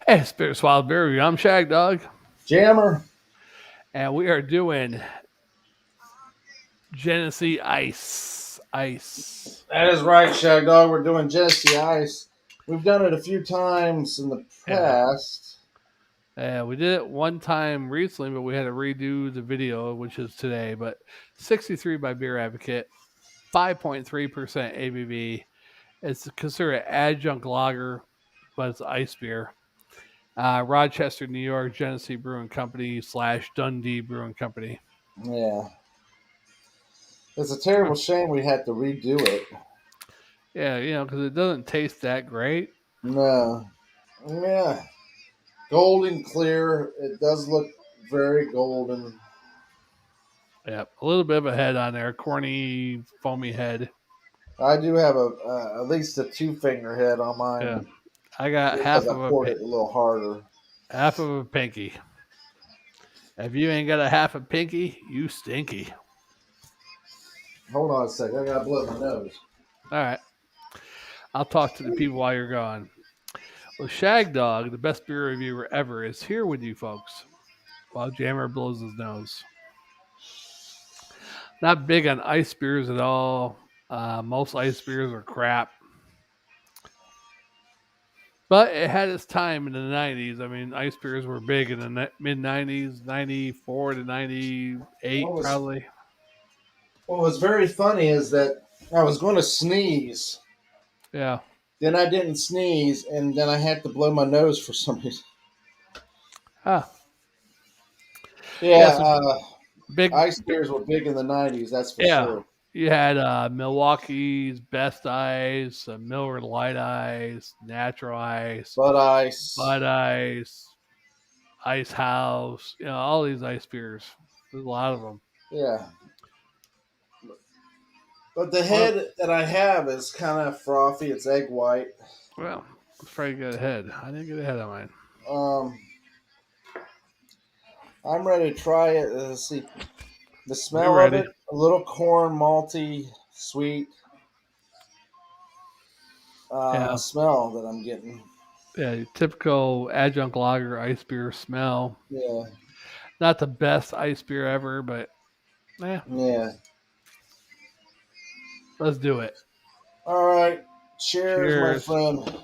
Hey, Spirit Swallow Brewery. I'm Shagdog, Jammer. and we are doing Genesee Ice. Ice. That is right, Shagdog. We're doing Genesee Ice. We've done it a few times in the Yeah. past. We did it one time recently, but we had to redo the video, which is today. But 63 by Beer Advocate, 5.3% ABV. It's considered an adjunct lager, but it's ice beer. Rochester, New York, Genesee Brewing Company / Dundee Brewing Company. Yeah. It's a terrible shame we had to redo it. Yeah, because it doesn't taste that great. No. Yeah. Golden clear. It does look very golden. Yeah, a little bit of a head on there, corny, foamy head. I do have at least a two-finger head on Yeah, mine I got because I poured it a little harder. half of a pinky. If you ain't got a half a pinky, you stinky. Hold on a second. I gotta blow my nose. All right, I'll talk to the people while you're gone. Well, Shagdog, the best beer reviewer ever, is here with you folks while Jammer blows his nose. Not big on ice beers at all. Most ice beers are crap. But it had its time in the 90s. I mean, ice beers were big in the mid 90s, 94 to 98, What was probably. what was very funny is that I was going to sneeze. Yeah. Then I didn't sneeze, and then I had to blow my nose for some reason. Ah. Yeah. Yeah, So big. ice beers were big in the '90s. That's for Yeah. sure. You had Milwaukee's Best Ice, Miller Light Ice, Natural Ice, Bud Ice. Bud Ice, Ice House. All these ice beers. There's a lot of them. Yeah, but the Well, head that I have is kind of frothy. It's egg white. well, let's try to get ahead. I didn't get ahead of mine. Um, I'm ready to try it. Let's see the We smell of ready? it. A little corn, malty, sweet Yeah. smell that I'm getting. Yeah, typical adjunct lager ice beer smell. Yeah, Not the best ice beer ever, but yeah. let's do it. All right. Cheers, my Cheers. friend.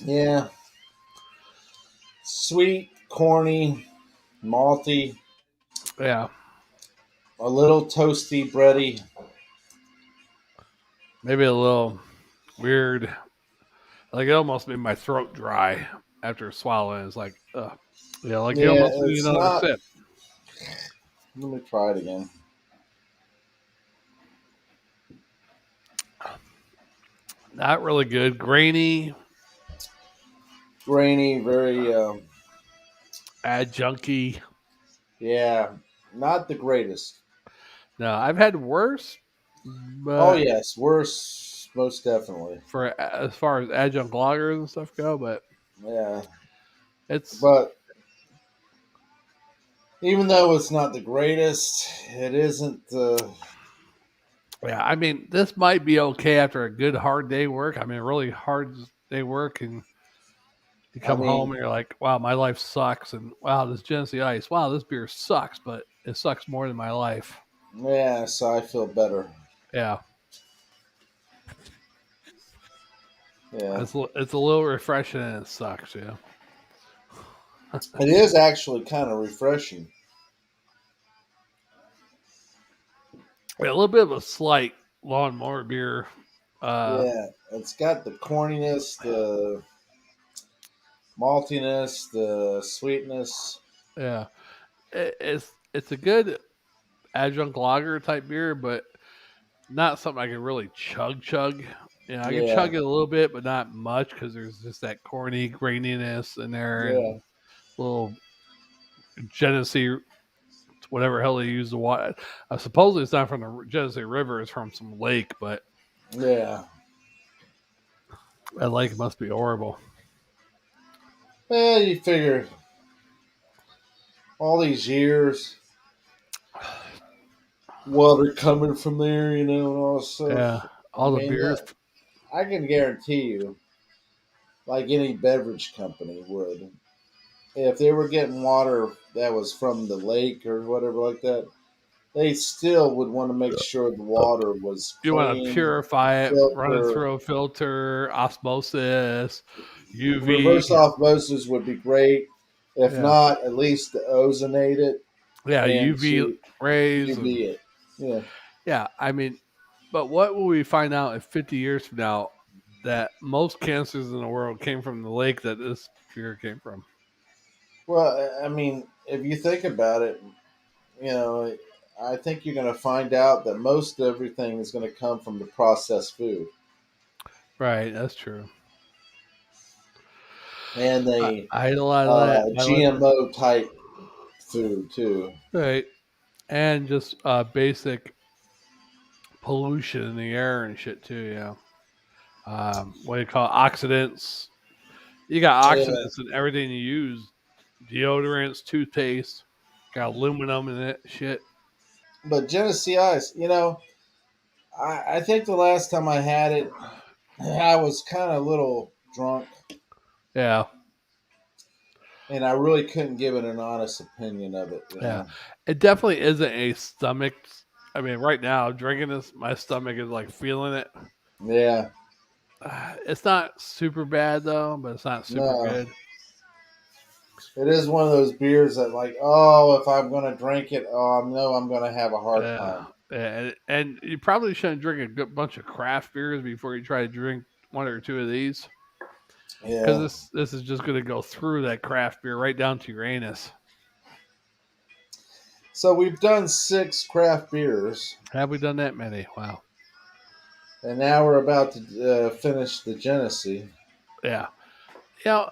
Yeah. Sweet, corny, malty, Yeah, a little toasty, bready. maybe a little weird. Like it almost made my throat dry after swallowing. It's like, yeah, like you Yeah, almost need it's another not. sip. Let me try it again. Not really good. Grainy, Grainy, very, adjuncty. yeah, not the greatest. No, I've had worse, Oh, but yes, worse, most definitely. for as far as adjunct lagers and stuff go, but Yeah. it's But even though it's not the greatest, it isn't. yeah. I mean, this might be okay after a good hard day work. I mean, really hard day work and you I come home mean, and you're like, wow, my life sucks. And wow, this Genesee Ice, wow, this beer sucks, but it sucks more than my life. yeah, so I feel better. Yeah. Yeah. It's a little refreshing and it sucks, yeah. It is actually kind of refreshing. A little bit of a slight lawnmower beer. Uh, Yeah. It's got the corniness, the maltiness, the sweetness. yeah. It's a good adjunct lager type beer, but not something I can really chug. I can Yeah. chug it a little bit, but not much because there's just that corny graininess in there Yeah. and little Genesee, whatever hell they use the water. Supposedly it's not from the Genesee River; it's from some lake, but Yeah. that lake must be horrible. Well, you figure all these years, water coming from there, and all this Yeah, stuff. I all the mean, beers. I can guarantee you, like any beverage company would, if they were getting water that was from the lake or whatever like that, they still would want to make sure the water was You want to clean, purify it, run it filter. through a filter, osmosis, UV. Reverse osmosis would be great. If Yeah, not, at least ozonate it yeah, and UV to rays, and UV it. Yeah. yeah. I mean, but what will we find out in 50 years from now that most cancers in the world came from the lake that this beer came from? Well, I mean, if you think about it, you know, I think you're going to find out that most everything is going to come from the processed food Right, that's true. and the I ate a lot of that. My life, GMO type food too. right, and just basic pollution in the air and shit too. Yeah. What do you call it? Oxidants? You got Yeah. oxidants in everything you use. Deodorants, toothpaste, got aluminum in it. Shit. But Genesee Ice, I think the last time I had it, I was kind of a little drunk, Yeah, and I really couldn't give it an honest opinion of it. yeah. It definitely isn't a stomach. I mean, right now, drinking this, my stomach is like feeling it. Yeah. It's not super bad though, but it's not super No, good. it is one of those beers that, like, oh, if I'm gonna drink it, oh, I know I'm gonna have a hard Yeah, time. yeah, and you probably shouldn't drink a good bunch of craft beers before you try to drink one or two of these, because Yeah. this is just going to go through that craft beer right down to your anus. So we've done 6 craft beers, Have we done that many? Wow. and now we're about to finish the Genesee. Yeah. Yeah.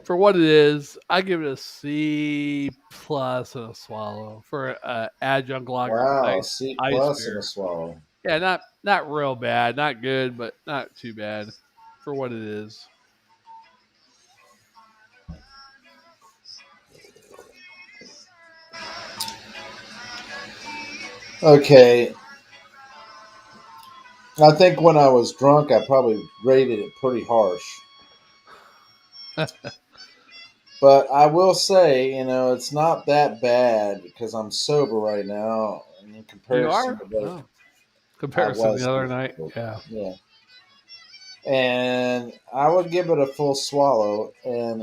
For what it is, I give it a C plus and a swallow for adjunct lager Wow, ice C+ and a beer. swallow. Yeah, not real bad, not good, but not too bad for what it is. Okay, I think when I was drunk, I probably rated it pretty harsh. But I will say, it's not that bad because I'm sober right now in You comparison are? to what Oh. I Comparison the was other night. before. Yeah. Yeah. And I would give it a full swallow and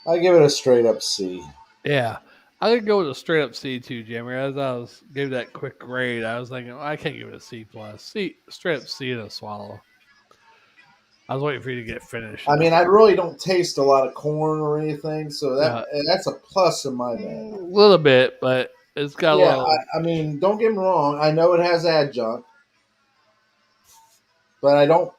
I give it a straight up C. Yeah. I could go with a straight up C too, Jammer. As I was gave that quick grade, I was thinking, I can't give it a C plus. C straight up C and a swallow. I was waiting for you to get finished, I mean, I really don't taste a lot of corn or anything, so Uh, that's a plus in my a man. little bit, but it's got a Yeah, little I mean, don't get me wrong. I know it has adjunct, but I don't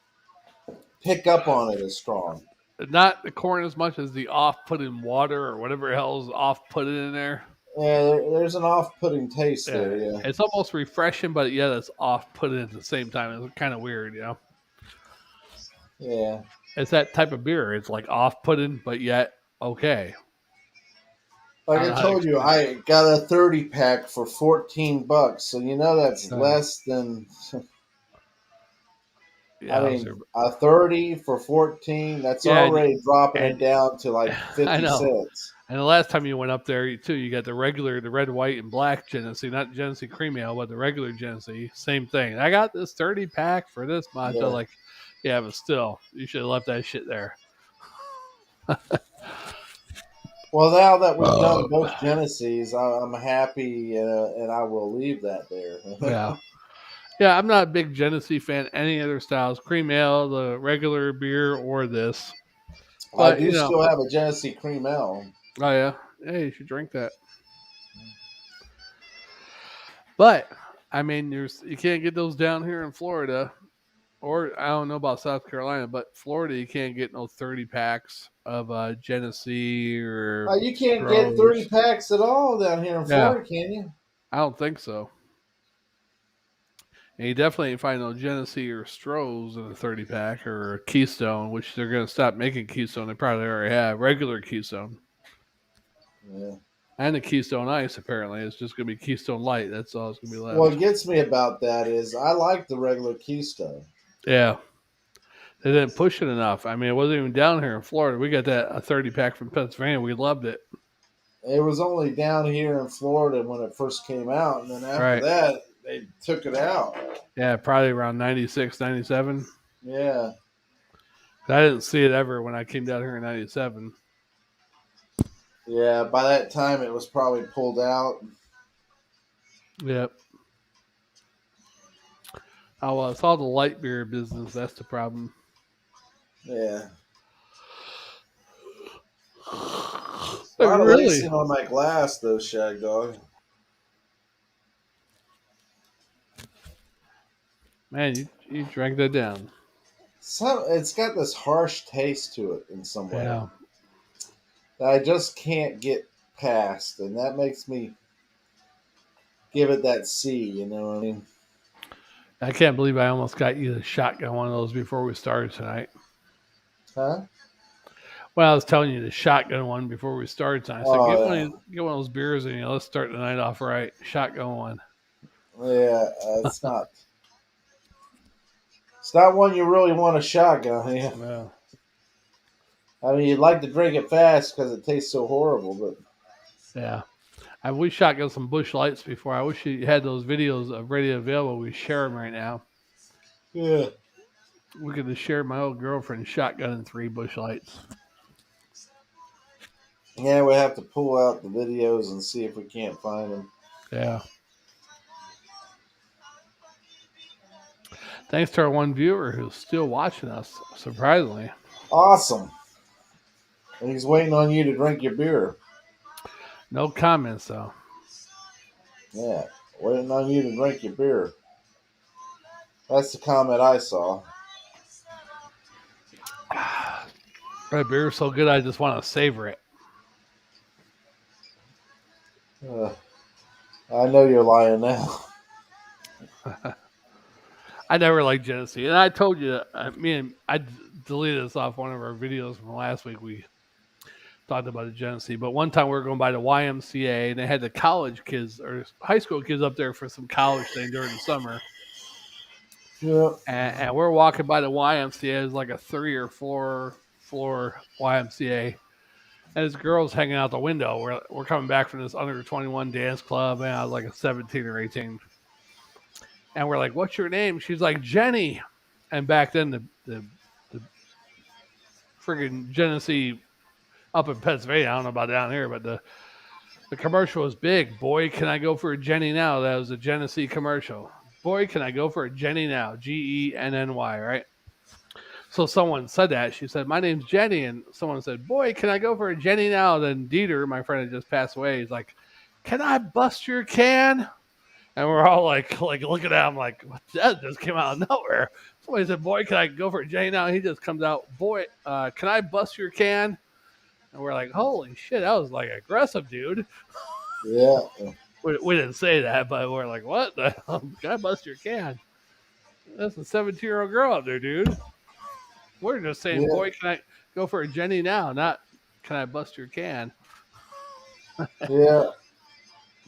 pick up on it as strong. not the corn as much as the off putting water or whatever hell's off putting in there. Yeah, there's an off-putting taste there. Yeah. Yeah, It's almost refreshing, but yet it's off putting at the same time. It's kind of weird, you know. yeah. It's that type of beer. It's like off putting, but yet okay. I Like don't I know how to told you, explain it. I got a 30 pack for $14, so that's Uh, less than. I yeah, mean, a 30 for 14. That's yeah, already dropping and it down to like I 50 know. cents. And the last time you went up there, too, you got the regular, the red, white, and black Genesee, not Genesee cream ale, but the regular Genesee. Same thing. I got this 30 pack for this much. I was Yeah. like, yeah, but still, you should have left that shit there. Well, now that we've done Oh. both Genesees, I'm happy, and I will leave that there. Yeah. Yeah, I'm not a big Genesee fan. Any other styles, cream ale, the regular beer, or this. I But do still have a Genesee cream ale. oh yeah, hey, you should drink that. But I mean, you can't get those down here in Florida, or I don't know about South Carolina, but Florida you can't get no 30 packs of Genesee or You can't get 30 Strohs. packs at all down here in Yeah, Florida, can you? I don't think so. And you definitely ain't find no Genesee or Strohs in a 30 pack or a Keystone, which they're going to stop making Keystone. They probably already have regular Keystone. Yeah. And the Keystone Ice, apparently. It's just going to be Keystone Light. That's all it's going to be What left. gets me about that is I like the regular Keystone. Yeah. They didn't push it enough. I mean, it wasn't even down here in Florida. We got that a 30 pack from Pennsylvania. We loved it. It was only down here in Florida when it first came out, and then after Right. that, they took it out. Yeah, probably around 96, 97. Yeah, I didn't see it ever when I came down here in 97. yeah. By that time, it was probably pulled out. Yep. Oh, well, it's all the light beer business. That's the problem. Yeah, a Like, lot of really? lacing on that glass, though, Shagdog. Man, you drank that down. It's got this harsh taste to it in some way Yeah. that I just can't get past, and that makes me give it that C. You know what I mean? I can't believe I almost got you the shotgun one of those before we started tonight. Huh? Well, I was telling you the shotgun one before we started tonight. I said, Oh yeah. get one of those beers and let's start the night off right. Shotgun one. Yeah, it's not. It's not one you really want a shotgun. Yeah. Yeah. I mean, you'd like to drink it fast because it tastes so horrible, but Yeah. We shotgun some Bush Lights before. I wish you had those videos of ready available. We share them right now. yeah, We could have shared my old girlfriend shotgunning 3 Bush Lights. yeah, we have to pull out the videos and see if we can't find them. Yeah. Thanks to our one viewer who's still watching us, surprisingly. Awesome. And he's waiting on you to drink your beer. No comments, though. Yeah, waiting on you to drink your beer. That's the comment I saw. That beer's so good, I just want to savor it. Uh, I know you're lying now. I never liked Genesee. And I told you, I deleted this off one of our videos from last week. We talked about the Genesee. But one time we were going by the YMCA and they had the college kids or high school kids up there for some college thing during the summer. Yeah, And we're walking by the YMCA. It's like a 3 or 4 floor YMCA. And this girl's hanging out the window. We're coming back from this under 21 dance club. And I was like a 17 or 18. And we're like, "What's your name?" She's like, "Jenny." And back then, the friggin' Genesee up in Pennsylvania, I don't know about down here, but the commercial was big. Boy, can I go for a Jenny now? That was a Genesee commercial. Boy, can I go for a Jenny now? Genny, right? So someone said that. She said, "My name's Jenny," and someone said, "Boy, can I go for a Jenny now?" Then Dieter, my friend, had just passed away. He's like, "Can I bust your can?" And we're all like looking at him like, what, that just came out of nowhere. Somebody said, "Boy, can I go for a J now?" And he just comes out, "Boy, can I bust your can?" And we're like, "Holy shit, that was like aggressive, dude." yeah, We didn't say that, but we're like, "What the hell? Can I bust your can?" That's a 17-year-old girl up there, dude. We're just saying, yeah, "Boy, can I go for a Jenny now?" Not, "Can I bust your can?" yeah.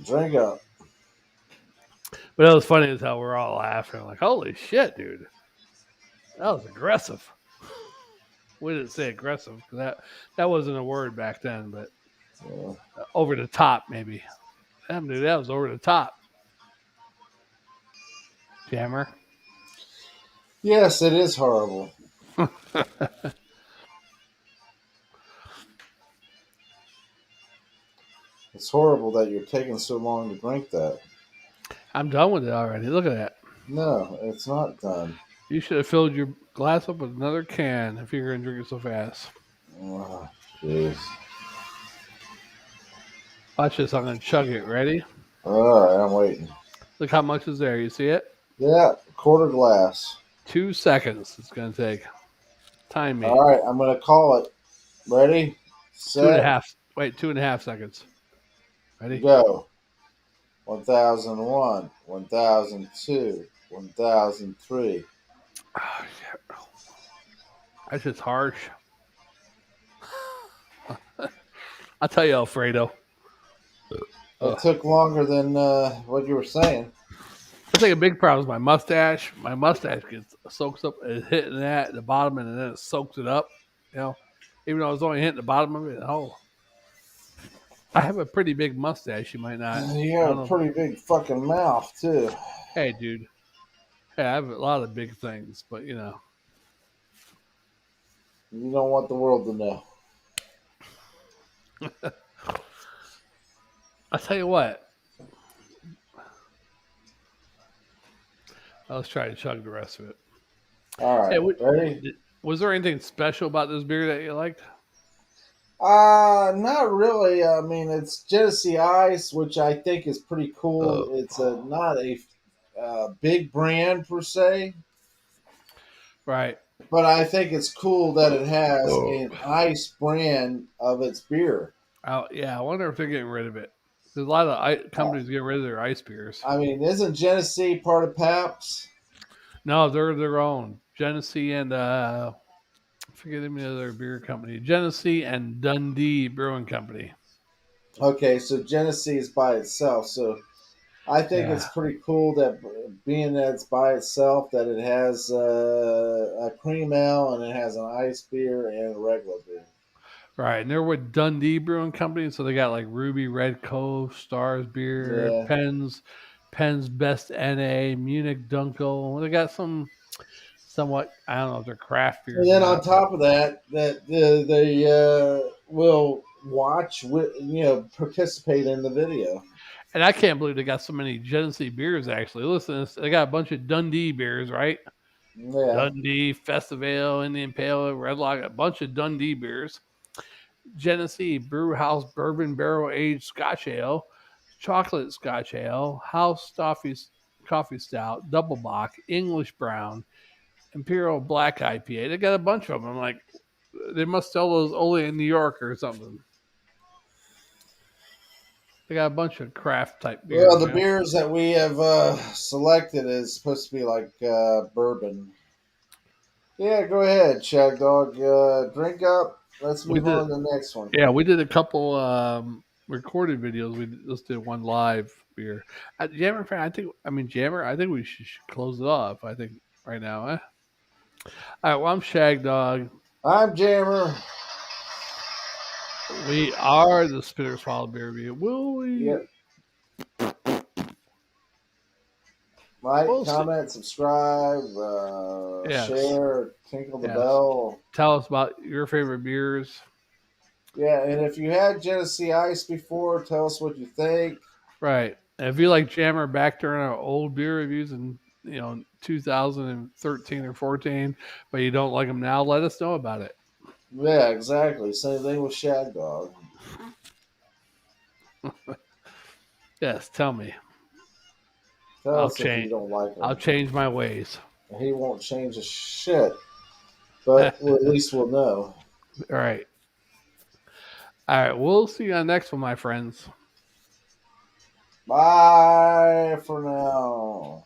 Drink up. But it was funny as hell. We're all laughing, like, "Holy shit, dude, that was aggressive." We didn't say aggressive because that wasn't a word back then, but Yeah. over the top maybe. Damn, dude, that was over the top. Jammer. Yes, it is horrible. It's horrible that you're taking so long to drink that. I'm done with it already. Look at that. No, it's not done. You should have filled your glass up with another can if you're gonna drink it so fast. Oh, jeez. Watch this. I'm gonna chug it. Ready? All right, I'm waiting. Look how much is there. You see it? Yeah, quarter glass. 2 seconds. It's gonna take. Time me. All right, I'm gonna call it. Ready, Two and a set, half. Wait, 2.5 seconds. Ready? go. 1001, 1002, 1003. Oh, shit. That's just harsh. I'll tell you, Alfredo. It Ugh. took longer than what you were saying. I think a big problem is my mustache. My mustache gets soaks up, it's hitting that at the bottom, and then it soaks it up. You know, even though it's only hitting the bottom of it. Oh, I have a pretty big mustache. You might not. You I have don't a know. pretty big fucking mouth too. Hey, dude. Hey, I have a lot of big things, but You don't want the world to know. I tell you what. Let's try to chug the rest of it. All Hey, right, ready? was there anything special about this beer that you liked? Not really. I mean, it's Genesee Ice, which I think is pretty cool. It's a Oh, not a big brand per se, right. but I think it's cool that it has Oh. an ice brand of its beer. Yeah, I wonder if they're getting rid of it. There's a lot of Uh, companies getting rid of their ice beers. I mean, isn't Genesee part of Pabst? No, they're their own. Genesee and I forget the name of the other beer company. Genesee and Dundee Brewing Company. Okay, so Genesee is by itself. So I think it's Yeah. pretty cool that being that it's by itself, that it has a cream ale and it has an ice beer and a regular beer. Right. And they're with Dundee Brewing Company, so they got like Ruby Red Cove, Stars Beer, Yeah. Penn's Best NA, Munich Dunkel. They got some somewhat, I don't know if they're craft And beers or then on not, but top of that, they will watch, participate in the video. and I can't believe they got so many Genesee beers actually. Listen, they got a bunch of Dundee beers, right? Yeah. Dundee, Festival, Indian Pale Ale, Red Lock, a bunch of Dundee beers. Genesee Brew House Bourbon Barrel Aged Scotch Ale, Chocolate Scotch Ale, House Coffee Stout, Double Bock, English Brown, Imperial Black IPA. They got a bunch of them. I'm like, they must sell those only in New York or something. They got a bunch of craft type Well, beers, the beers that we have selected is supposed to be like bourbon. Yeah, go ahead, Shagdog. Drink up. Let's We move did, on to the next one. yeah, we did a couple recorded videos. We just did one live beer. Jammer fan, Jammer. I think we should close it off. I think right now. All right, well, I'm Shag Dog. I'm Jammer. We are the Spitter Swallow Beer Review. Will we? Yep. Like, We'll see. comment, subscribe, Yes, share, tinkle the yes. bell. Tell us about your favorite beers. Yeah, and if you had Genesee Ice before, tell us what you think. Right. And if you like Jammer back during our old beer reviews in 2013 or 14, but you don't like them now, let us know about it. Yeah, exactly. Same thing with Shagdog. Yes, tell me. Tell I'll us if you change. don't like I'll him. change my ways. He won't change a shit, All but at least we'll know. right. All right. We'll see you on the next one, my friends. Bye for now.